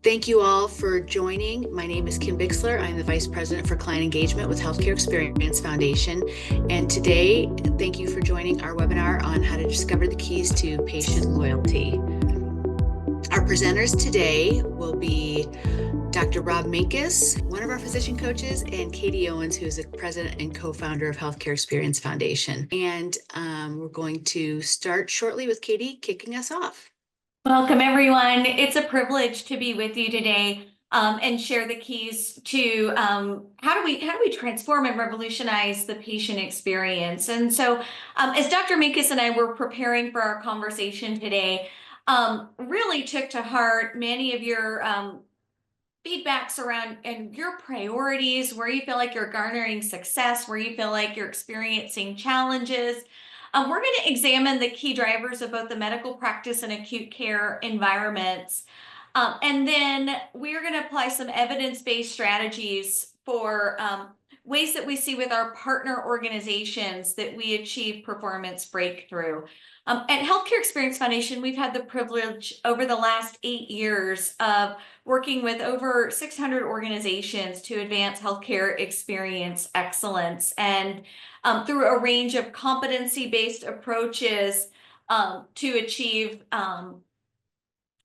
Thank you all for joining. My name is Kim Bixler. I'm the Vice President for Client Engagement with Healthcare Experience Foundation. And today, thank you for joining our webinar on how to discover the keys to patient loyalty. Our presenters today will be Dr. Rob Minkus, one of our physician coaches, and Katie Owens, who is the president and co-founder of Healthcare Experience Foundation. And we're going to start shortly with Katie kicking us off. Welcome, everyone. It's a privilege to be with you today and share the keys to how do we transform and revolutionize the patient experience. And so, as Dr. Minkus and I were preparing for our conversation today, really took to heart many of your feedbacks around and your priorities, where you feel like you're garnering success, where you feel like you're experiencing challenges. We're going to examine the key drivers of both the medical practice and acute care environments. And then we're going to apply some evidence-based strategies for ways that we see with our partner organizations that we achieve performance breakthrough. At Healthcare Experience Foundation, we've had the privilege over the last 8 years of working with over 600 organizations to advance healthcare experience excellence, and through a range of competency-based approaches to achieve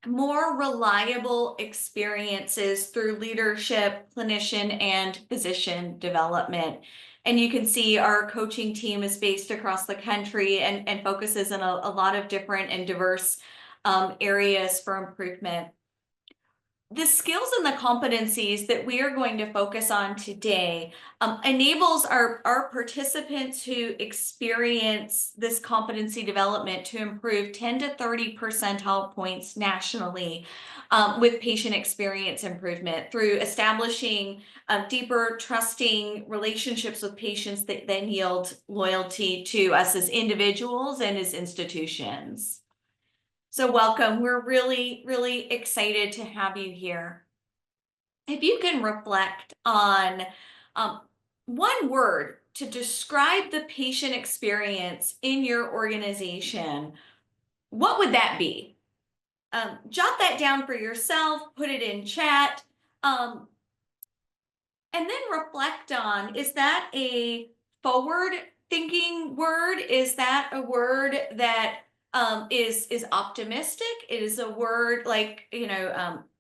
more reliable experiences through leadership, clinician, and physician development. And you can see our coaching team is based across the country and focuses on a lot of different and diverse areas for improvement. The skills and the competencies that we are going to focus on today enables our participants who experience this competency development to improve 10 to 30 percentile points nationally with patient experience improvement through establishing deeper, trusting relationships with patients that then yield loyalty to us as individuals and as institutions. So welcome. We're really, really excited to have you here. If you can reflect on one word to describe the patient experience in your organization, what would that be? Jot that down for yourself, put it in chat, and then reflect on, is that a forward-thinking word? Is that a word that is optimistic? It is a word like,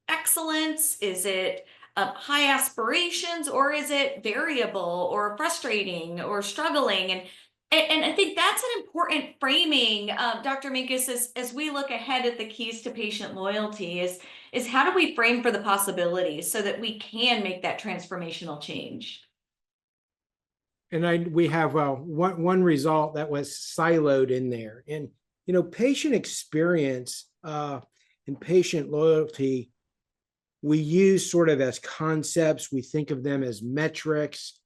excellence? Is it high aspirations, or is it variable or frustrating or struggling? And I think that's an important framing, Dr. Minkus, as we look ahead at the keys to patient loyalty is how do we frame for the possibilities so that we can make that transformational change? And we have one result that was siloed in there. And patient experience and patient loyalty, we use sort of as concepts. We think of them as metrics.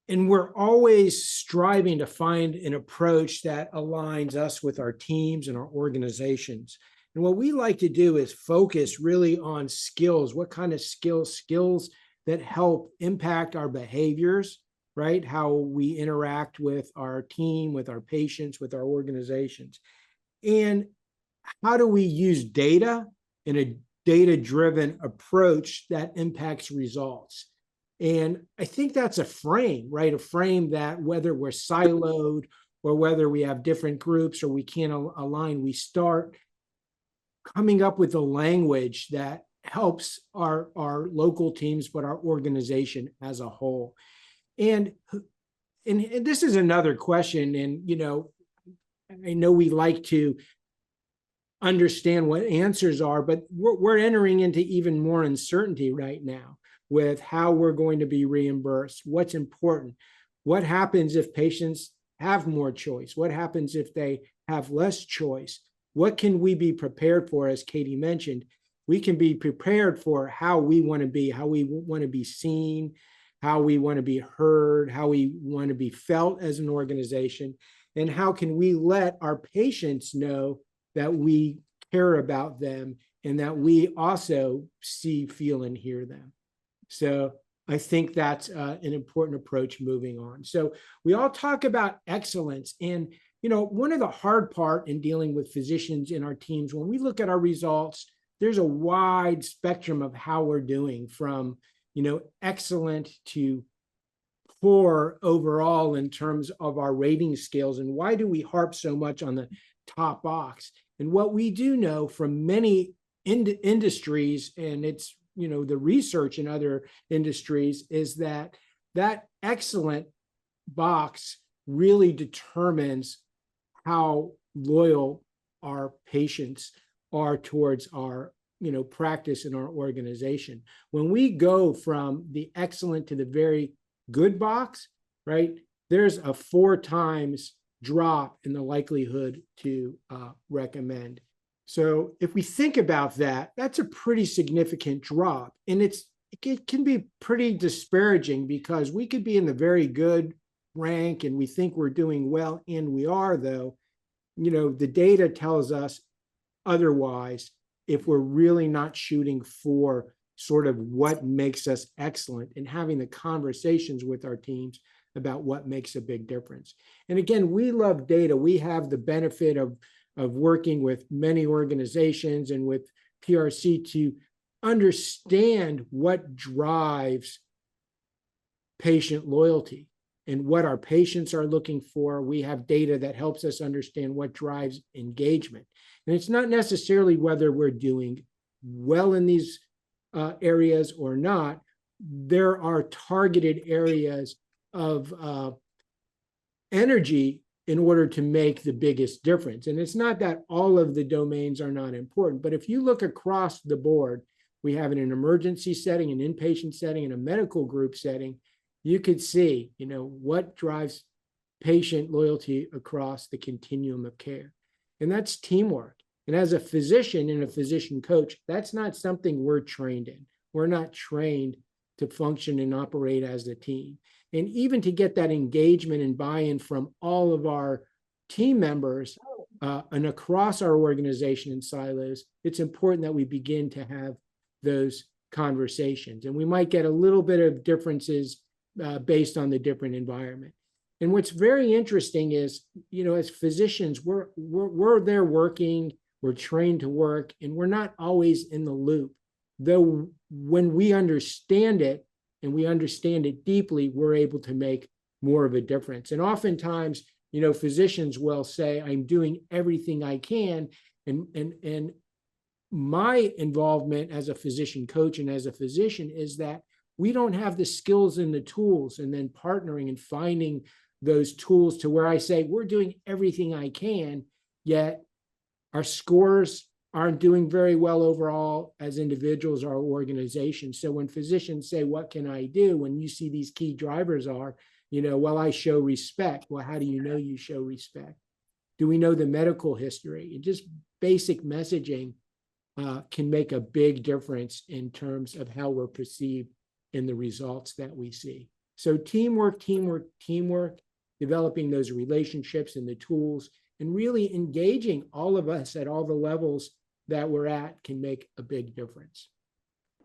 And we're always striving to find an approach that aligns us with our teams and our organizations. And what we like to do is focus really on skills. What kind of skills that help impact our behaviors, right? How we interact with our team, with our patients, with our organizations. And how do we use data in a data-driven approach that impacts results? And I think that's a frame, right? A frame that whether we're siloed or whether we have different groups or we can't align, we start coming up with a language that helps our local teams, but our organization as a whole. And this is another question, and I know we like to understand what answers are, but we're entering into even more uncertainty right now with how we're going to be reimbursed, what's important, what happens if patients have more choice, what happens if they have less choice, what can we be prepared for? As Katie mentioned, we can be prepared for how we want to be seen, how we want to be heard, how we want to be felt as an organization, and how can we let our patients know that we care about them and that we also see, feel, and hear them. So I think that's an important approach moving on. So we all talk about excellence, and one of the hard part in dealing with physicians in our teams, when we look at our results, there's a wide spectrum of how we're doing, from, excellent to poor overall in terms of our rating scales. And why do we harp so much on the top box? And what we do know from many industries, and it's, the research in other industries, is that excellent box really determines how loyal our patients are towards our practice in our organization. When we go from the excellent to the very good box, right, there's a 4 times drop in the likelihood to recommend. So if we think about that, that's a pretty significant drop. And it can be pretty disparaging, because we could be in the very good rank and we think we're doing well, and we are, though. The data tells us otherwise, if we're really not shooting for sort of what makes us excellent and having the conversations with our teams about what makes a big difference. And again, we love data. We have the benefit of working with many organizations and with PRC to understand what drives patient loyalty and what our patients are looking for. We have data that helps us understand what drives engagement. And it's not necessarily whether we're doing well in these areas or not. There are targeted areas of energy in order to make the biggest difference. And it's not that all of the domains are not important, but if you look across the board, we have in an emergency setting, an inpatient setting, and a medical group setting, you could see, what drives patient loyalty across the continuum of care. And that's teamwork. And as a physician and a physician coach, that's not something we're trained in. We're not trained to function and operate as a team. And even to get that engagement and buy-in from all of our team members and across our organization in silos, it's important that we begin to have those conversations. And we might get a little bit of differences based on the different environment. And what's very interesting is, as physicians, we're there working, we're trained to work, and we're not always in the loop. Though when we understand it, and we understand it deeply, we're able to make more of a difference. And oftentimes, physicians will say, I'm doing everything I can. And my involvement as a physician coach and as a physician is that we don't have the skills and the tools, and then partnering and finding those tools to where I say, we're doing everything I can, yet our scores aren't doing very well overall as individuals or organizations. So when physicians say, what can I do? When you see these key drivers are, well, I show respect. Well, how do you know you show respect? Do we know the medical history? And just basic messaging can make a big difference in terms of how we're perceived in the results that we see. So teamwork, developing those relationships and the tools, and really engaging all of us at all the levels that we're at can make a big difference.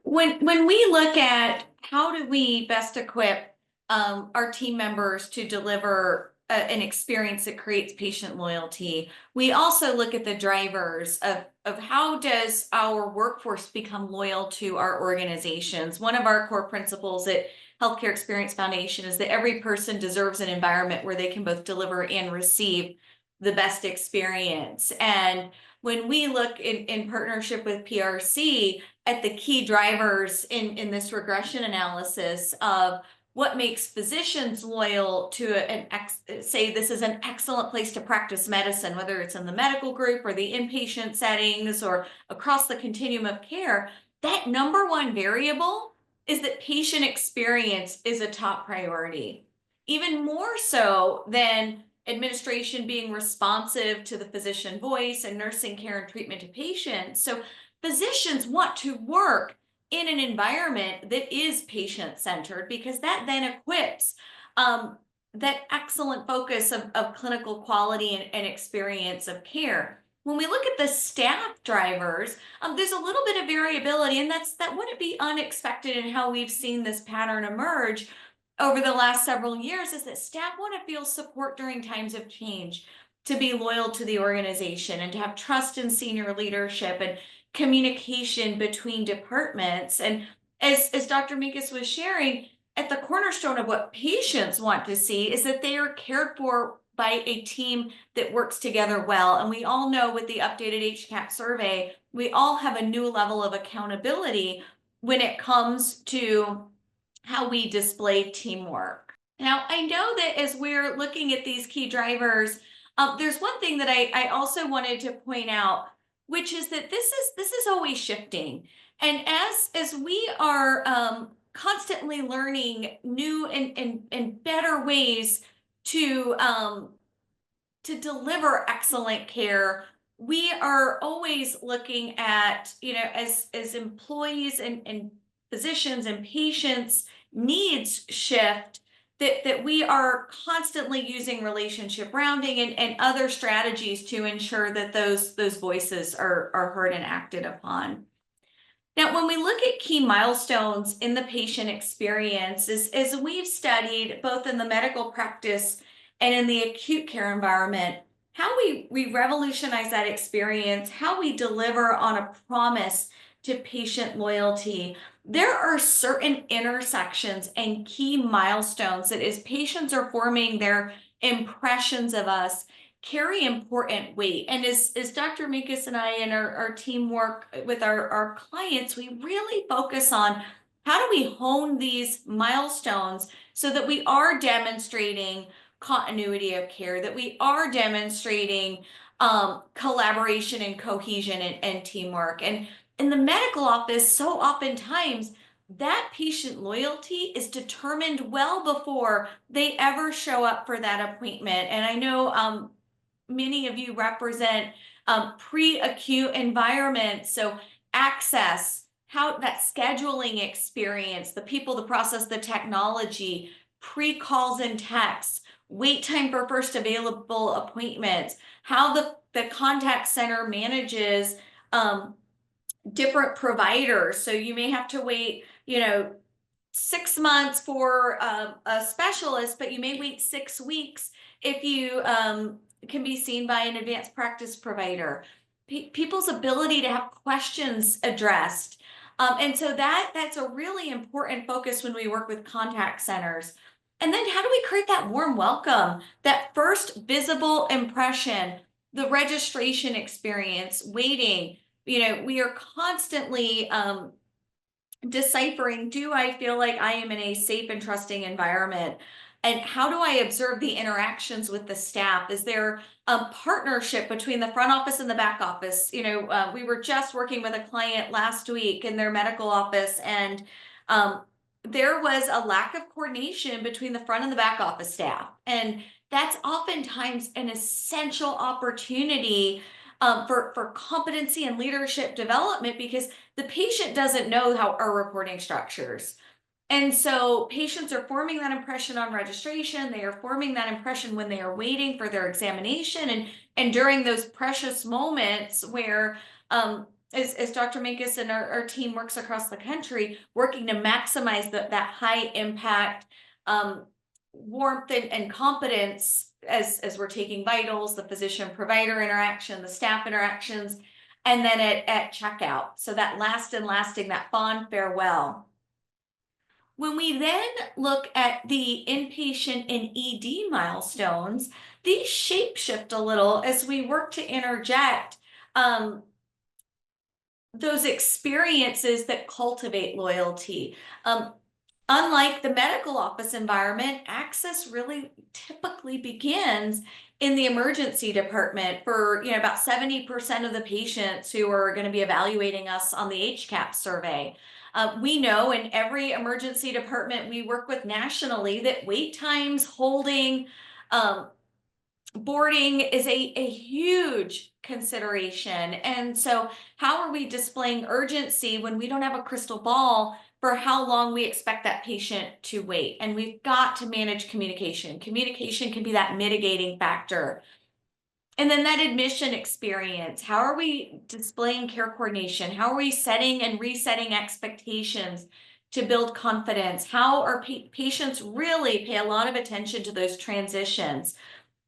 When we look at how do we best equip our team members to deliver an experience that creates patient loyalty, we also look at the drivers of how does our workforce become loyal to our organizations. One of our core principles at Healthcare Experience Foundation is that every person deserves an environment where they can both deliver and receive the best experience. And when we look in partnership with PRC at the key drivers in this regression analysis of what makes physicians loyal to say this is an excellent place to practice medicine, whether it's in the medical group or the inpatient settings or across the continuum of care, that number one variable is that patient experience is a top priority, even more so than administration being responsive to the physician voice and nursing care and treatment to patients. So physicians want to work in an environment that is patient-centered, because that then equips that excellent focus of clinical quality and experience of care. When we look at the staff drivers, there's a little bit of variability, and that wouldn't be unexpected in how we've seen this pattern emerge over the last several years, is that staff want to feel support during times of change, to be loyal to the organization and to have trust in senior leadership and communication between departments. And as Dr. Minkus was sharing, at the cornerstone of what patients want to see is that they are cared for by a team that works together well. And we all know with the updated HCAP survey, we all have a new level of accountability when it comes to how we display teamwork. Now, I know that as we're looking at these key drivers, there's one thing that I also wanted to point out, which is that this is always shifting. And as we are constantly learning new and better ways to deliver excellent care, we are always looking at, as employees and physicians and patients needs shift, that we are constantly using relationship rounding and other strategies to ensure that those voices are heard and acted upon. Now, when we look at key milestones in the patient experience, as we've studied both in the medical practice and in the acute care environment, how we revolutionize that experience, how we deliver on a promise to patient loyalty. There are certain intersections and key milestones that as patients are forming their impressions of us, carry important weight. And as Dr. Minkus and I and our team work with our clients, we really focus on how do we hone these milestones so that we are demonstrating continuity of care, that we are demonstrating collaboration and cohesion and teamwork. And in the medical office, so oftentimes that patient loyalty is determined well before they ever show up for that appointment. And I know many of you represent pre-acute environments, so access, how that scheduling experience, the people, the process, the technology, pre-calls and texts, wait time for first available appointments, how the contact center manages different providers. So you may have to wait, 6 months for a specialist, but you may wait 6 weeks if you can be seen by an advanced practice provider. People's ability to have questions addressed. And so that's a really important focus when we work with contact centers. And then how do we create that warm welcome, that first visible impression, the registration experience, waiting? We are constantly deciphering, do I feel like I am in a safe and trusting environment? And how do I observe the interactions with the staff? Is there a partnership between the front office and the back office? We were just working with a client last week in their medical office, and there was a lack of coordination between the front and the back office staff. And that's oftentimes an essential opportunity for competency and leadership development, because the patient doesn't know how our reporting structures. And so patients are forming that impression on registration. They are forming that impression when they are waiting for their examination and during those precious moments where, as Dr. Minkus and our team works across the country, working to maximize that high impact warmth and competence as we're taking vitals, the physician provider interaction, the staff interactions, and then at checkout. So that lasting, that fond farewell. When we then look at the inpatient and ED milestones, these shapeshift a little as we work to interject those experiences that cultivate loyalty. Unlike the medical office environment, access really typically begins in the emergency department for about 70% of the patients who are going to be evaluating us on the HCAP survey. We know in every emergency department we work with nationally that wait times, holding, boarding is a huge consideration. And so how are we displaying urgency when we don't have a crystal ball for how long we expect that patient to wait? And we've got to manage communication. Communication can be that mitigating factor. And then that admission experience, how are we displaying care coordination? How are we setting and resetting expectations to build confidence? How are patients really pay a lot of attention to those transitions,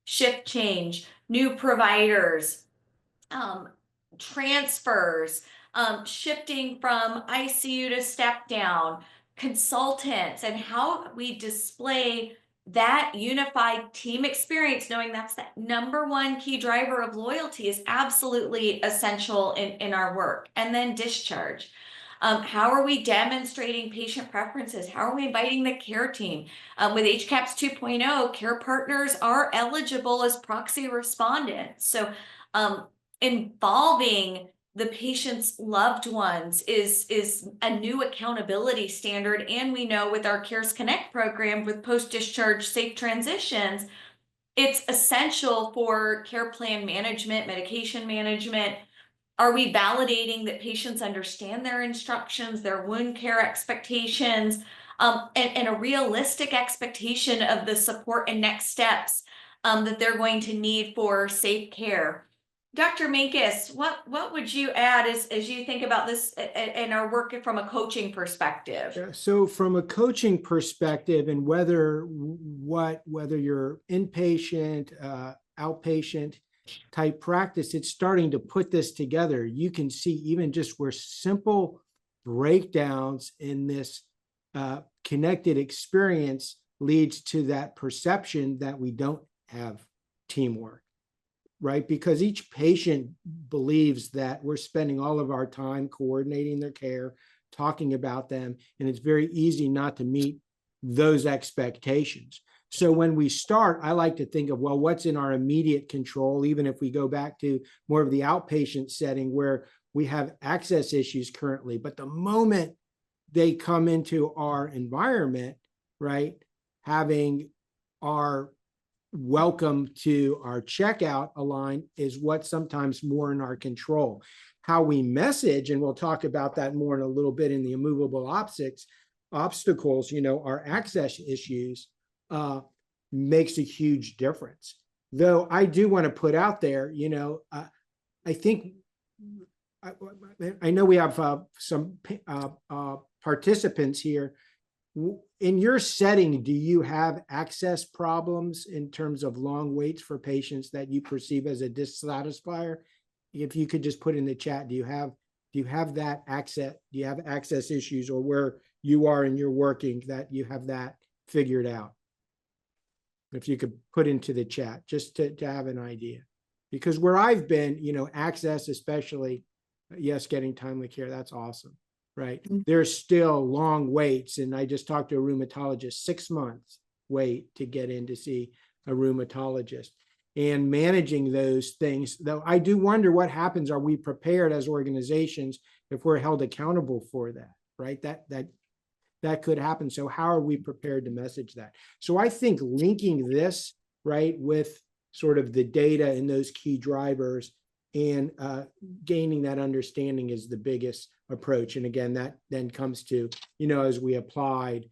shift change, new providers, transfers, shifting from ICU to step down, consultants, and how we display that unified team experience, knowing that's the #1 key driver of loyalty, is absolutely essential in our work. And then discharge. How are we demonstrating patient preferences? How are we inviting the care team? With HCAHPS 2.0, care partners are eligible as proxy respondents. So involving the patient's loved ones is a new accountability standard. And we know with our Cares Connect program with post-discharge safe transitions, it's essential for care plan management, medication management. Are we validating that patients understand their instructions, their wound care expectations, and a realistic expectation of the support and next steps that they're going to need for safe care? Dr. Mankus, what would you add as you think about this and our work from a coaching perspective? Yeah, so from a coaching perspective, and whether you're inpatient, outpatient type practice, it's starting to put this together. You can see even just where simple breakdowns in this connected experience leads to that perception that we don't have teamwork, right? Because each patient believes that we're spending all of our time coordinating their care, talking about them, and it's very easy not to meet those expectations. So when we start, I like to think of, well, what's in our immediate control, even if we go back to more of the outpatient setting where we have access issues currently. But the moment they come into our environment, right, having our welcome to our checkout aligned is what's sometimes more in our control. How we message, and we'll talk about that more in a little bit in the immovable obstacles, our access issues, makes a huge difference. Though I do want to put out there, I think, I know we have some participants here. In your setting, do you have access problems in terms of long waits for patients that you perceive as a dissatisfier? If you could just put in the chat, do you have that access? Do you have access issues, or where you are in your working that you have that figured out? If you could put into the chat, just to have an idea. Because where I've been, access, especially, yes, getting timely care, that's awesome, right? Mm-hmm. There's still long waits. And I just talked to a rheumatologist, 6 months wait to get in to see a rheumatologist. And managing those things, though, I do wonder what happens. Are we prepared as organizations if we're held accountable for that, right? That could happen. So how are we prepared to message that? So I think linking this, right, with sort of the data and those key drivers and gaining that understanding is the biggest approach. And again, that then comes to, as we applied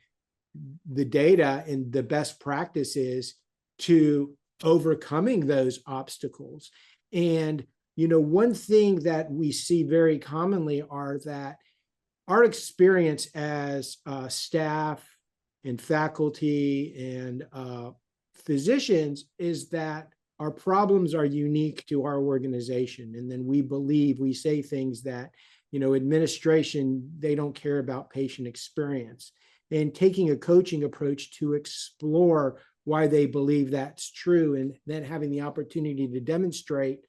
the data and the best practices to overcoming those obstacles. And, one thing that we see very commonly are that our experience as staff and faculty and physicians is that our problems are unique to our organization. And then we say things that, administration, they don't care about patient experience. And taking a coaching approach to explore why they believe that's true, and then having the opportunity to demonstrate,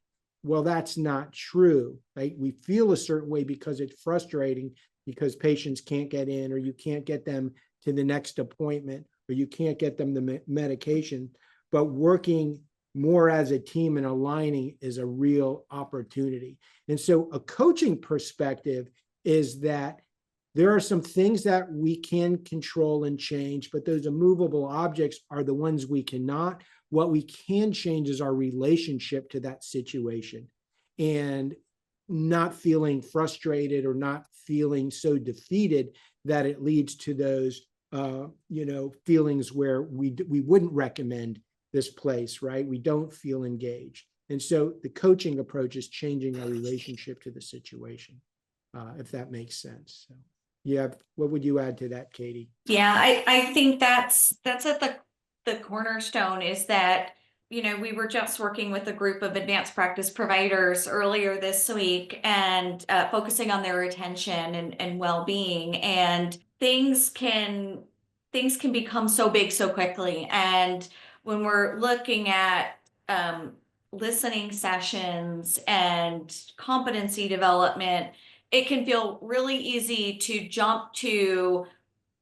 well, that's not true, right? We feel a certain way because it's frustrating, because patients can't get in, or you can't get them to the next appointment, or you can't get them the medication. But working more as a team and aligning is a real opportunity. And so a coaching perspective is that there are some things that we can control and change, but those immovable objects are the ones we cannot. What we can change is our relationship to that situation, and not feeling frustrated or not feeling so defeated that it leads to those, feelings where we wouldn't recommend this place, right? We don't feel engaged. And so the coaching approach is changing our relationship to the situation, if that makes sense. So, what would you add to that, Katie? Yeah, I think that's at the cornerstone, is that we were just working with a group of advanced practice providers earlier this week and focusing on their retention and well-being. And things can become so big so quickly. And when we're looking at listening sessions and competency development, it can feel really easy to jump to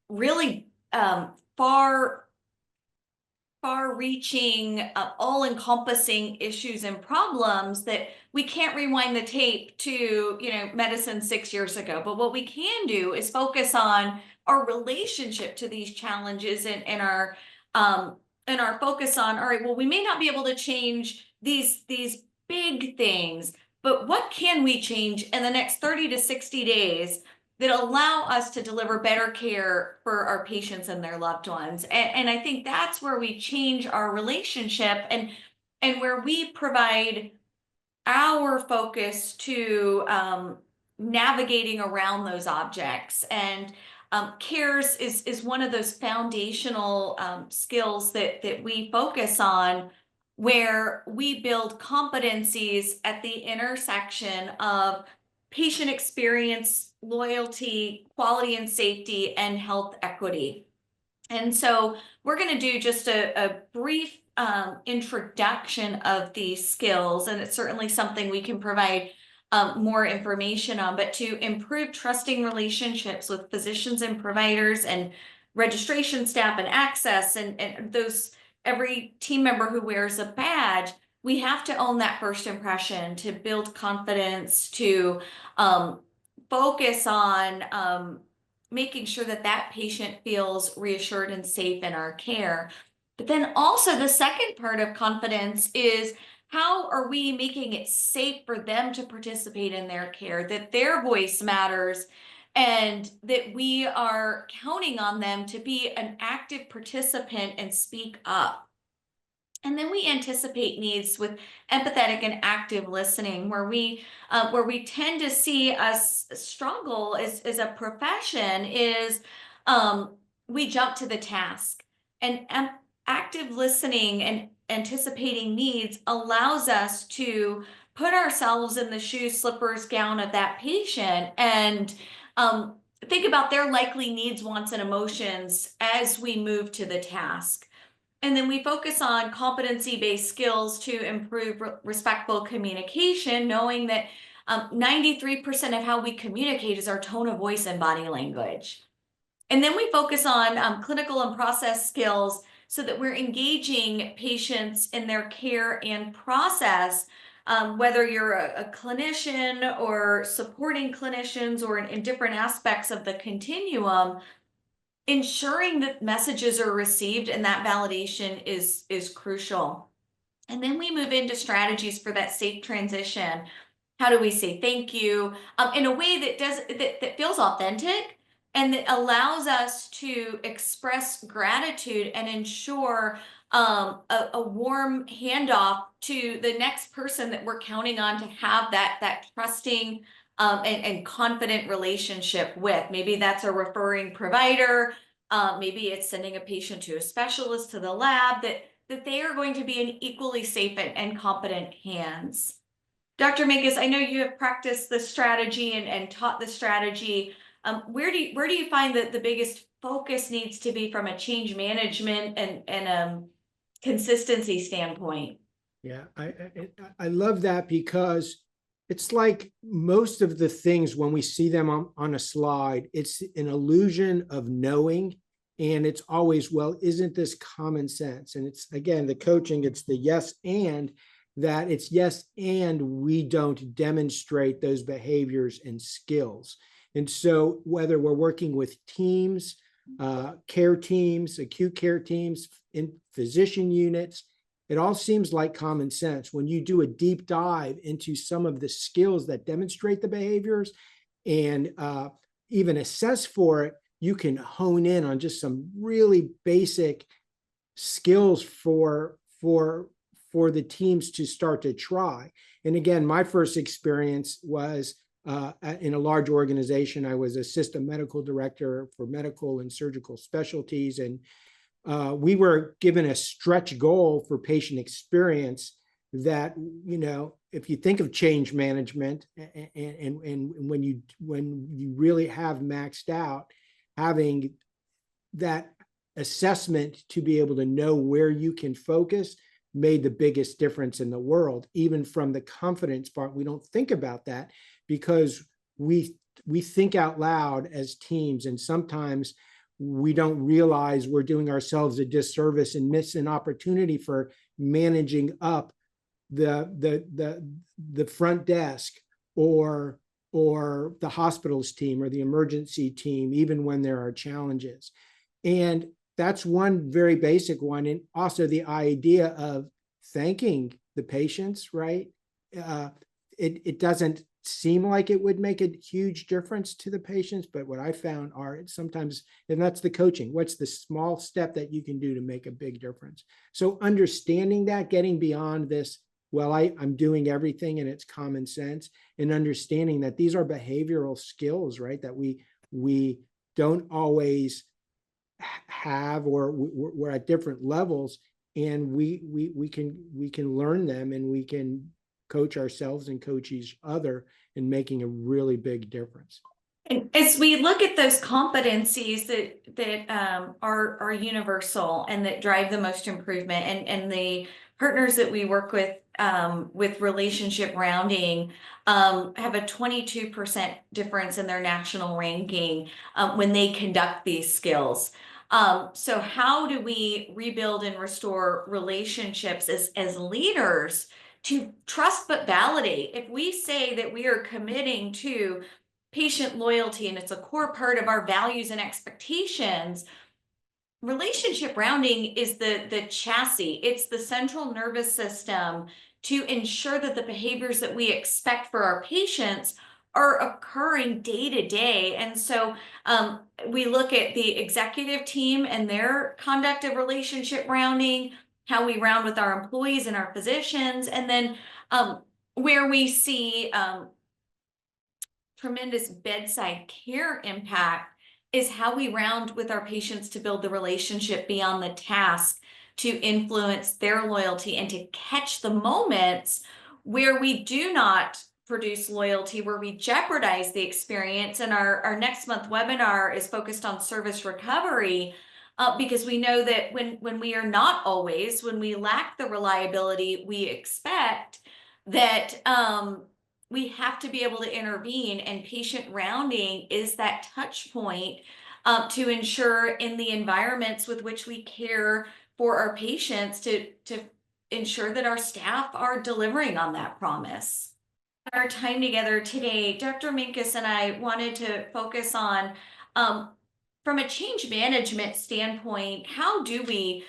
really far-reaching, all-encompassing issues and problems that we can't rewind the tape to, medicine 6 years ago. But what we can do is focus on our relationship to these challenges and our focus on, all right, well, we may not be able to change these big things, but what can we change in the next 30 to 60 days that allow us to deliver better care for our patients and their loved ones? And I think that's where we change our relationship and where we provide our focus to navigating around those objects. And CARES is one of those foundational skills that we focus on, where we build competencies at the intersection of patient experience, loyalty, quality and safety, and health equity. And so we're going to do just a brief introduction of these skills, and it's certainly something we can provide more information on. But to improve trusting relationships with physicians and providers and registration staff and access and those every team member who wears a badge, we have to own that first impression to build confidence, to focus on making sure that patient feels reassured and safe in our care. But then also the second part of confidence is, how are we making it safe for them to participate in their care, that their voice matters, and that we are counting on them to be an active participant and speak up. And then we anticipate needs with empathetic and active listening, where we tend to see us struggle as a profession is we jump to the task. And active listening and anticipating needs allows us to put ourselves in the shoes, slippers, gown of that patient and think about their likely needs, wants, and emotions as we move to the task. And then we focus on competency-based skills to improve respectful communication, knowing that 93% of how we communicate is our tone of voice and body language. And then we focus on clinical and process skills so that we're engaging patients in their care and process, whether you're a clinician or supporting clinicians or in different aspects of the continuum. Ensuring that messages are received and that validation is crucial. And then we move into strategies for that safe transition. How do we say thank you in a way that feels authentic and that allows us to express gratitude and ensure a warm handoff to the next person that we're counting on to have that trusting and confident relationship with. Maybe that's a referring provider. Maybe it's sending a patient to a specialist, to the lab, that they are going to be in equally safe and competent hands. Dr. Minkus, I know you have practiced the strategy and taught the strategy. Where do you find that the biggest focus needs to be from a change management and consistency standpoint? Yeah, I love that, because it's like most of the things when we see them on a slide, it's an illusion of knowing. And it's always, well, isn't this common sense? And it's, again, the coaching, it's the yes and, that it's yes and we don't demonstrate those behaviors and skills. And so whether we're working with teams, care teams, acute care teams, in physician units, it all seems like common sense. When you do a deep dive into some of the skills that demonstrate the behaviors and even assess for it, you can hone in on just some really basic skills for the teams to start to try. And again, my first experience was in a large organization. I was assistant medical director for medical and surgical specialties. And we were given a stretch goal for patient experience that, if you think of change management and when you really have maxed out, having that assessment to be able to know where you can focus made the biggest difference in the world. Even from the confidence part, we don't think about that because we think out loud as teams, and sometimes we don't realize we're doing ourselves a disservice and miss an opportunity for managing up the front desk or the hospital's team or the emergency team, even when there are challenges. And that's one very basic one. And also the idea of thanking the patients, right? It doesn't seem like it would make a huge difference to the patients, but what I found are sometimes, and that's the coaching, what's the small step that you can do to make a big difference? So understanding that, getting beyond this, well, I'm doing everything and it's common sense, and understanding that these are behavioral skills, right? That we don't always have, or we're at different levels, and we can learn them, and we can coach ourselves and coach each other in making a really big difference. And as we look at those competencies that are universal and that drive the most improvement, and the partners that we work with relationship rounding have a 22% difference in their national ranking when they conduct these skills. So how do we rebuild and restore relationships as leaders to trust but validate? If we say that we are committing to patient loyalty and it's a core part of our values and expectations, relationship rounding is the chassis. It's the central nervous system to ensure that the behaviors that we expect for our patients are occurring day to day. And so we look at the executive team and their conduct of relationship rounding, how we round with our employees and our physicians, and then where we see tremendous bedside care impact is how we round with our patients to build the relationship beyond the task, to influence their loyalty and to catch the moments where we do not produce loyalty, where we jeopardize the experience. And our next month webinar is focused on service recovery, because we know that when we are not always, when we lack the reliability we expect, that we have to be able to intervene, and patient rounding is that touch point to ensure in the environments with which we care for our patients to ensure that our staff are delivering on that promise. Our time together today, Dr. Minkus and I wanted to focus on, from a change management standpoint, how do we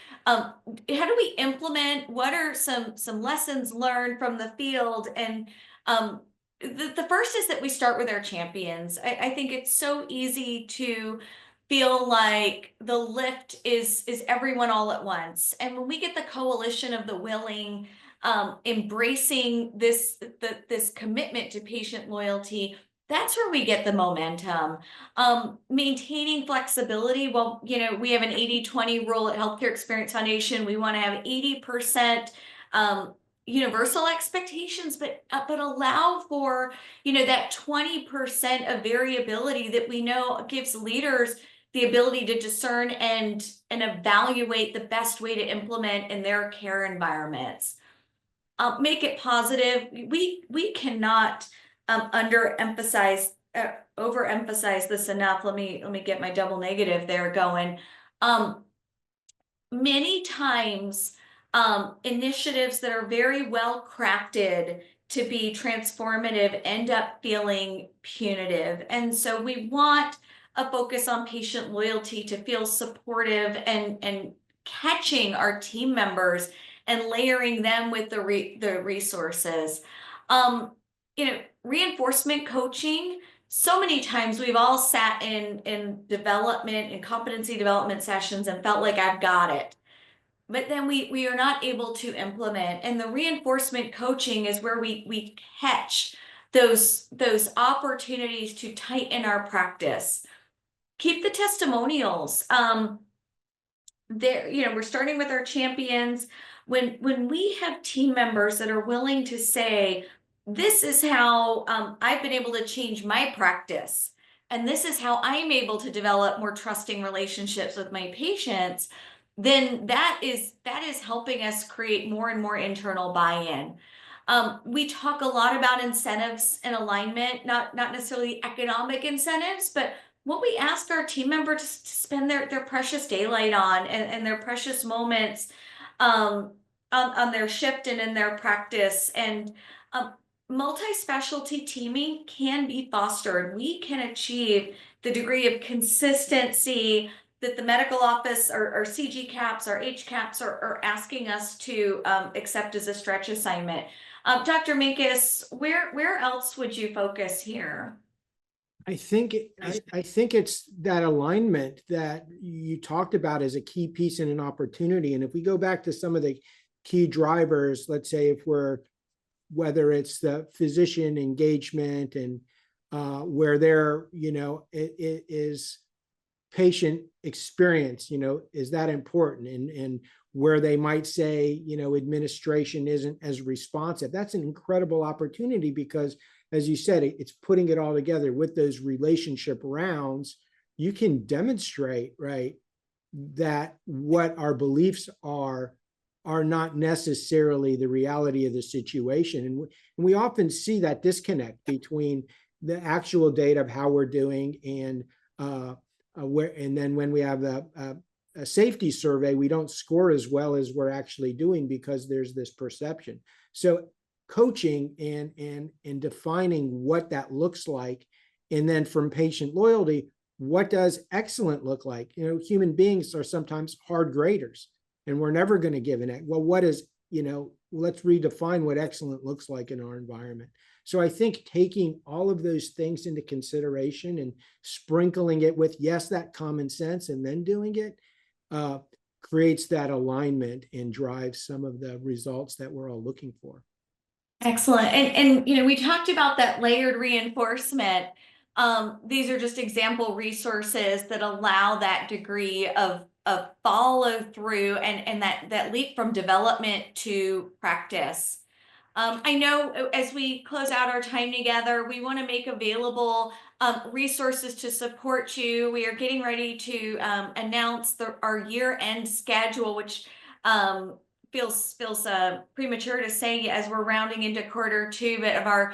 implement? What are some lessons learned from the field? And the first is that we start with our champions. I think it's so easy to feel like the lift is everyone all at once. And when we get the coalition of the willing, embracing this commitment to patient loyalty, that's where we get the momentum. Maintaining flexibility. Well, we have an 80-20 rule at Healthcare Experience Foundation. We want to have 80% universal expectations, but allow for that 20% of variability that we know gives leaders the ability to discern and evaluate the best way to implement in their care environments. Make it positive. We cannot overemphasize this enough. Let me get my double negative there going. Many times, initiatives that are very well crafted to be transformative end up feeling punitive. And so we want a focus on patient loyalty to feel supportive and catching our team members and layering them with the resources. Reinforcement coaching. So many times we've all sat in development and competency development sessions and felt like I've got it. But then we are not able to implement. And the reinforcement coaching is where we catch those opportunities to tighten our practice. Keep the testimonials. we're starting with our champions. When we have team members that are willing to say, this is how I've been able to change my practice, and this is how I'm able to develop more trusting relationships with my patients, then that is helping us create more and more internal buy-in. We talk a lot about incentives and alignment, not necessarily economic incentives, but what we ask our team members to spend their precious daylight on, and their precious moments on their shift and in their practice. And multi-specialty teaming can be fostered. We can achieve the degree of consistency that the medical office or CG caps or HCAPs are asking us to accept as a stretch assignment. Dr. Minkus, where else would you focus here? I think it's that alignment that you talked about as a key piece and an opportunity. And if we go back to some of the key drivers, let's say whether it's the physician engagement and where it is patient experience, is that important? And where they might say, administration isn't as responsive. That's an incredible opportunity because, as you said, it's putting it all together with those relationship rounds. You can demonstrate, right, that what our beliefs are not necessarily the reality of the situation. And we often see that disconnect between the actual data of how we're doing and then when we have a safety survey, we don't score as well as we're actually doing because there's this perception. So coaching and defining what that looks like, and then from patient loyalty, what does excellent look like? Human beings are sometimes hard graders, and we're never going to give an well. What is let's redefine what excellent looks like in our environment. So I think taking all of those things into consideration and sprinkling it with, yes, that common sense, and then doing it creates that alignment and drives some of the results that we're all looking for. Excellent. And we talked about that layered reinforcement. These are just example resources that allow that degree of follow through and that leap from development to practice. I know as we close out our time together, we want to make available resources to support you. We are getting ready to announce our year-end schedule, which feels premature to say as we're rounding into quarter two, but of our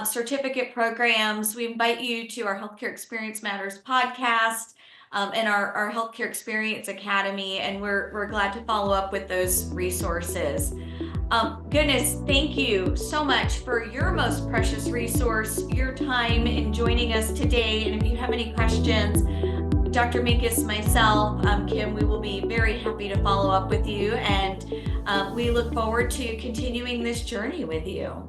certificate programs. We invite you to our Healthcare Experience Matters podcast and our Healthcare Experience Academy, and we're glad to follow up with those resources. Goodness, thank you so much for your most precious resource, your time in joining us today. And if you have any questions, Dr. Minkus, myself, Kim, we will be very happy to follow up with you. And we look forward to continuing this journey with you.